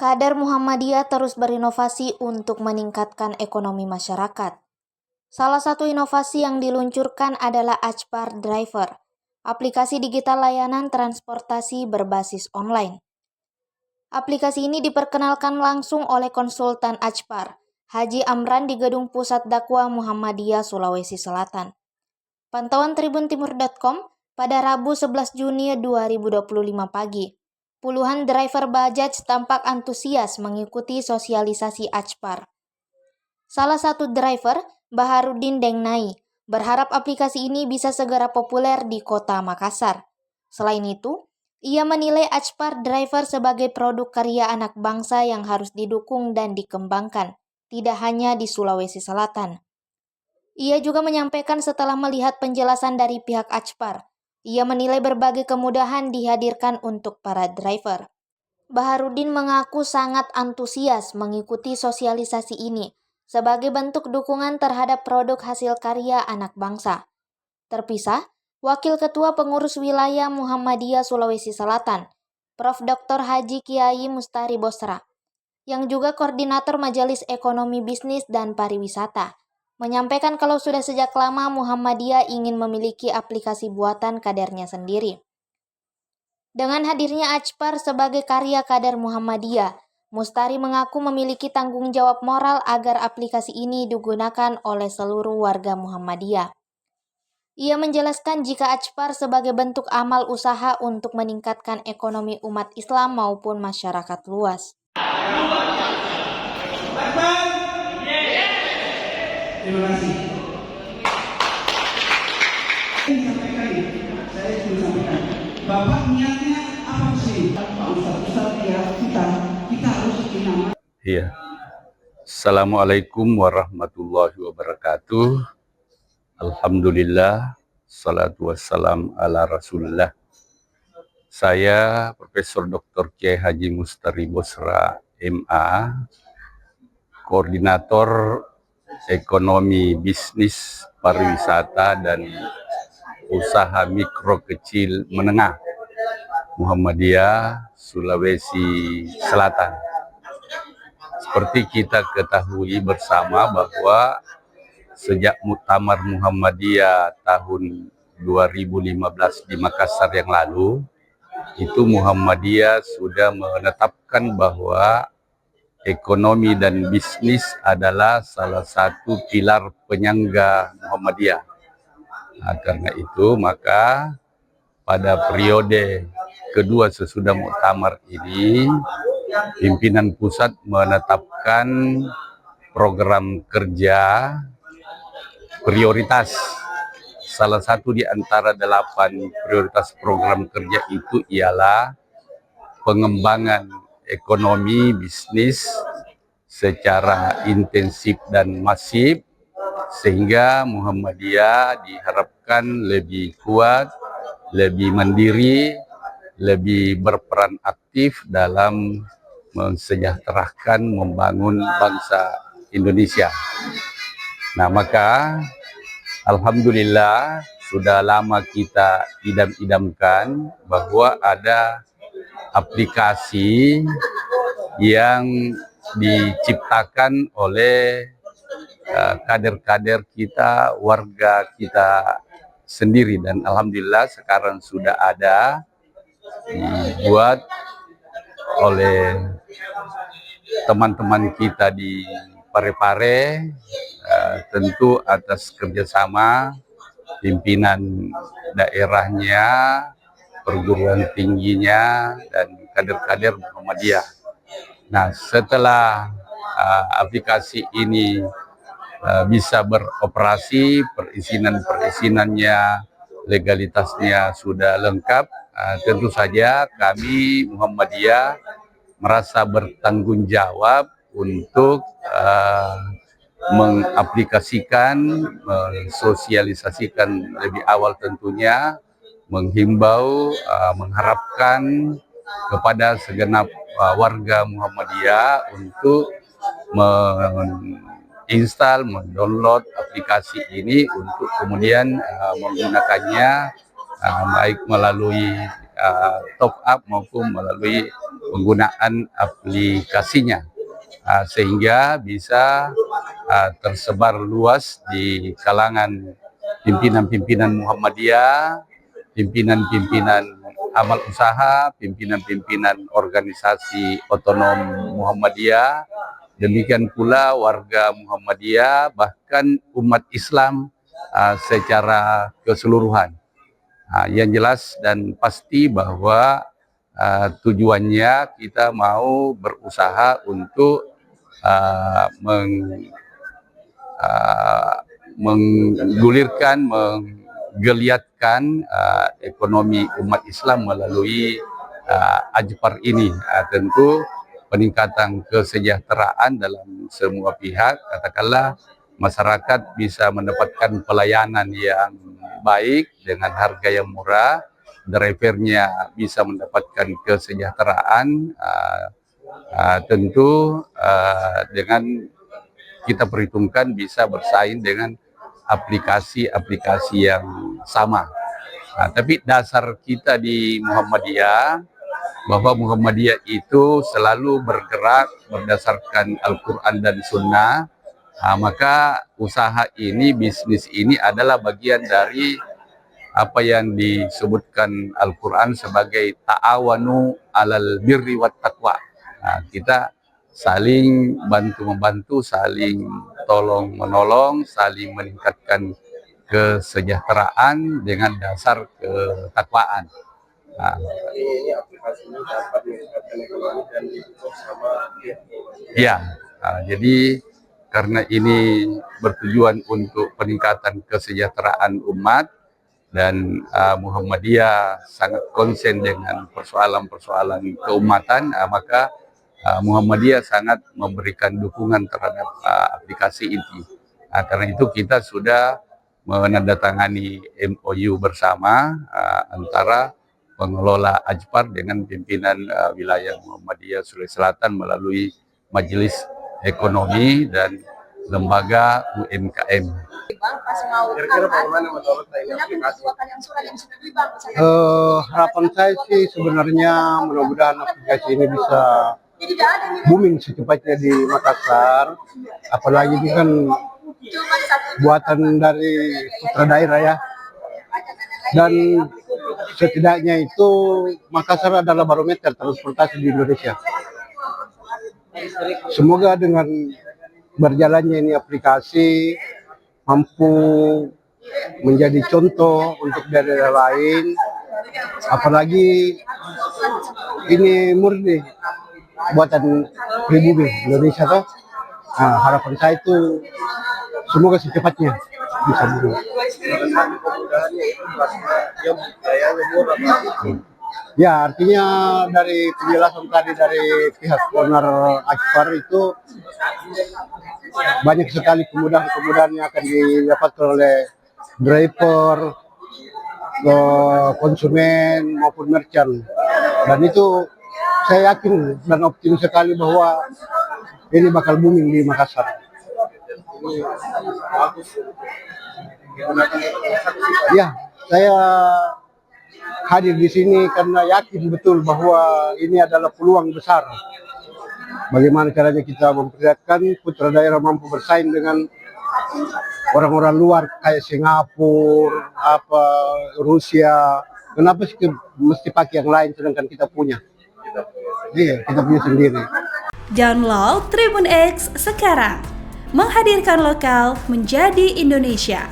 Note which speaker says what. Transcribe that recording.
Speaker 1: Kader Muhammadiyah terus berinovasi untuk meningkatkan ekonomi masyarakat. Salah satu inovasi yang diluncurkan adalah Ajpar Driver, aplikasi digital layanan transportasi berbasis online. Aplikasi ini diperkenalkan langsung oleh konsultan Ajpar, Haji Amran di Gedung Pusat Dakwah Muhammadiyah Sulawesi Selatan. Pantauan tribuntimur.com pada Rabu 11 Juni 2025 pagi. Puluhan driver Bajaj tampak antusias mengikuti sosialisasi Ajpar. Salah satu driver, Baharudin Dengnai, berharap aplikasi ini bisa segera populer di kota Makassar. Selain itu, ia menilai Ajpar Driver sebagai produk karya anak bangsa yang harus didukung dan dikembangkan, tidak hanya di Sulawesi Selatan. Ia juga menyampaikan setelah melihat penjelasan dari pihak Ajpar, ia menilai berbagai kemudahan dihadirkan untuk para driver. Baharudin mengaku sangat antusias mengikuti sosialisasi ini sebagai bentuk dukungan terhadap produk hasil karya anak bangsa. Terpisah, Wakil Ketua Pengurus Wilayah Muhammadiyah Sulawesi Selatan, Prof. Dr. Haji Kiai Mustari Bosra, yang juga Koordinator Majelis Ekonomi Bisnis dan Pariwisata, menyampaikan kalau sudah sejak lama Muhammadiyah ingin memiliki aplikasi buatan kadernya sendiri. Dengan hadirnya Ajpar sebagai karya kader Muhammadiyah, Mustari mengaku memiliki tanggung jawab moral agar aplikasi ini digunakan oleh seluruh warga Muhammadiyah. Ia menjelaskan jika Ajpar sebagai bentuk amal usaha untuk meningkatkan ekonomi umat Islam maupun masyarakat luas.
Speaker 2: Terima kasih. Saya ingin sampaikan, Bapak niatnya apa sih? Pak Ustaz ya kita harus dinamakan.
Speaker 3: Iya. Assalamualaikum warahmatullahi wabarakatuh. Alhamdulillah, salatu wassalam ala Rasulullah. Saya Profesor Dr. Kiai Haji Mustari Bosra, MA, Koordinator Ekonomi Bisnis Pariwisata dan Usaha Mikro Kecil Menengah Muhammadiyah Sulawesi Selatan. Seperti kita ketahui bersama bahwa sejak Muktamar Muhammadiyah tahun 2015 di Makassar yang lalu, itu Muhammadiyah sudah menetapkan bahwa ekonomi dan bisnis adalah salah satu pilar penyangga Muhammadiyah. Nah, karena itu maka pada periode kedua sesudah muktamar ini, pimpinan pusat menetapkan program kerja prioritas. Salah satu di antara 8 prioritas program kerja itu ialah pengembangan ekonomi bisnis secara intensif dan masif, sehingga Muhammadiyah diharapkan lebih kuat, lebih mandiri, lebih berperan aktif dalam mensejahterakan, membangun bangsa Indonesia. Nah, maka alhamdulillah sudah lama kita idam-idamkan bahwa ada aplikasi yang diciptakan oleh kader-kader kita, warga kita sendiri, dan alhamdulillah sekarang sudah ada dibuat oleh teman-teman kita di Parepare, tentu atas kerjasama pimpinan daerahnya, perguruan tingginya, dan kader-kader Muhammadiyah. Nah, setelah aplikasi ini bisa beroperasi, perizinannya, legalitasnya sudah lengkap, tentu saja kami Muhammadiyah merasa bertanggung jawab untuk mengaplikasikan, mensosialisasikan lebih awal tentunya, menghimbau, mengharapkan kepada segenap warga Muhammadiyah untuk menginstal, mendownload aplikasi ini untuk kemudian menggunakannya baik melalui top up maupun melalui penggunaan aplikasinya, sehingga bisa tersebar luas di kalangan pimpinan-pimpinan Muhammadiyah, pimpinan-pimpinan amal usaha, pimpinan-pimpinan organisasi otonom Muhammadiyah, demikian pula warga Muhammadiyah, bahkan umat Islam secara keseluruhan. Yang jelas dan pasti bahwa tujuannya kita mau berusaha untuk menggulirkan, menggeliatkan ekonomi umat Islam melalui Ajpar ini. Tentu peningkatan kesejahteraan dalam semua pihak, katakanlah masyarakat bisa mendapatkan pelayanan yang baik dengan harga yang murah, drivernya bisa mendapatkan kesejahteraan, tentu dengan kita perhitungkan bisa bersaing dengan aplikasi-aplikasi yang sama. Tapi dasar kita di Muhammadiyah, bahwa Muhammadiyah itu selalu bergerak berdasarkan Al-Quran dan Sunnah, maka usaha ini, bisnis ini adalah bagian dari apa yang disebutkan Al-Quran sebagai ta'awanu alal birri wat taqwa. Kita saling bantu-membantu, saling tolong-menolong, saling meningkatkan kesejahteraan dengan dasar ketakwaan.
Speaker 4: Ini aplikasi ini dapat meningkatkan ekonomi dan dibutuhkan sama
Speaker 3: Ya, jadi karena ini bertujuan untuk peningkatan kesejahteraan umat, dan Muhammadiyah sangat konsen dengan persoalan-persoalan keumatan, maka Muhammadiyah sangat memberikan dukungan terhadap aplikasi ini. Karena itu kita sudah menandatangani MOU bersama antara pengelola Ajpar dengan pimpinan wilayah Muhammadiyah Sulawesi Selatan melalui Majelis Ekonomi dan Lembaga UMKM.
Speaker 4: Kira-kira bagaimana menurut ini aplikasi?
Speaker 5: Harapan saya sih sebenarnya mudah-mudahan aplikasi ini bisa booming secepatnya di Makassar. Apalagi ini kan buatan dari putra daerah ya. Dan setidaknya itu Makassar adalah barometer transportasi di Indonesia. Semoga dengan berjalannya ini aplikasi mampu menjadi contoh untuk daerah lain, apalagi ini murni buatan pribumi Indonesia toh. Harapan saya itu semoga secepatnya bisa dulu. Ya, artinya dari penjelasan tadi dari pihak owner Ajpar itu banyak sekali kemudahan-kemudahan yang akan didapatkan oleh driver, konsumen maupun merchant. Dan itu saya yakin dan optimis sekali bahwa ini bakal booming di Makassar. Ya, saya hadir di sini karena yakin betul bahwa ini adalah peluang besar. Bagaimana caranya kita memperlihatkan putra daerah mampu bersaing dengan orang-orang luar kayak Singapura, Rusia. Kenapa sih mesti pakai yang lain sedangkan kita punya? Iya, kita punya sendiri.
Speaker 6: Download Tribun X sekarang, menghadirkan lokal menjadi Indonesia.